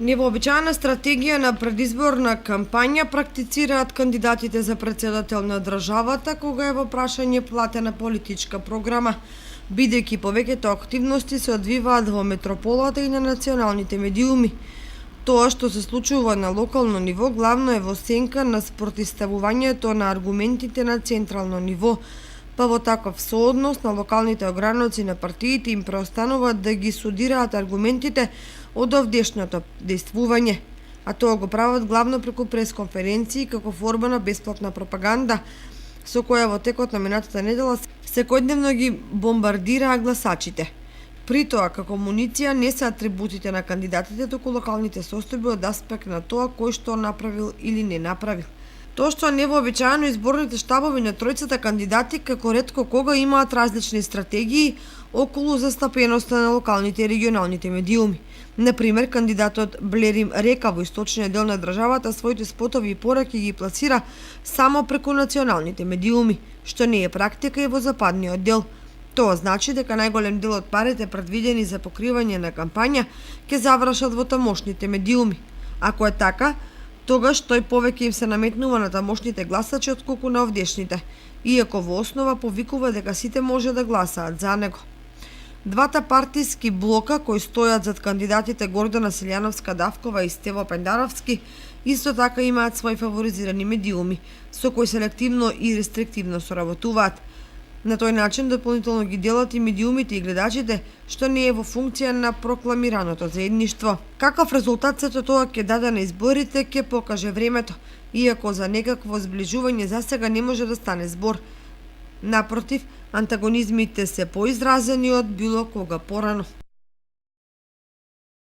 Невообичаена стратегија на предизборна кампања практицираат кандидатите за претседател на државата кога е во прашање платена политичка програма, бидејќи повеќето активности се одвиваат во метрополата и на националните медиуми. Тоа што се случува на локално ниво главно е во сенка на спротивставувањето на аргументите на централно ниво, па во таков сооднос на локалните ограници на партиите им преостанува да ги судираат аргументите од овдешното дејствување, а тоа го прават главно преку пресконференции како форма на бесплатна пропаганда, со која во текот на минатата недела секојдневно ги бомбардираа гласачите. При тоа, како муниција не се атрибутите на кандидатите, туку локалните состојби од аспект на тоа кој што направил или не направил. Тоа што невообичаено изборните штабови на тројцата кандидати како ретко кога имаат различни стратегии околу застапеноста на локалните и регионалните медиуми. Например, кандидатот Блерим Река во источниот дел на државата своите спотови и пораки ги пласира само преку националните медиуми, што не е практика и во западниот дел. Тоа значи дека најголем дел од парите предвидени за покривање на кампања ќе завршат во тамошните медиуми. Ако е така, тогаш тој повеќе им се наметнува на тамошните гласачи отколку на овдешните, иако во основа повикува дека сите може да гласаат за него. Двата партиски блока кои стојат зад кандидатите Гордана Силјановска-Давкова и Стево Пендаровски исто така имаат свои фаворизирани медиуми, со кои селективно и рестриктивно соработуваат. На тој начин дополнително ги делат и медиумите и гледачите, што не е во функција на прокламираното заедништво. Каков резултат сето тоа ќе даде на изборите ќе покаже времето, иако за некакво зближување засега не може да стане збор. Напротив, антагонизмите се поизразени од било кога порано.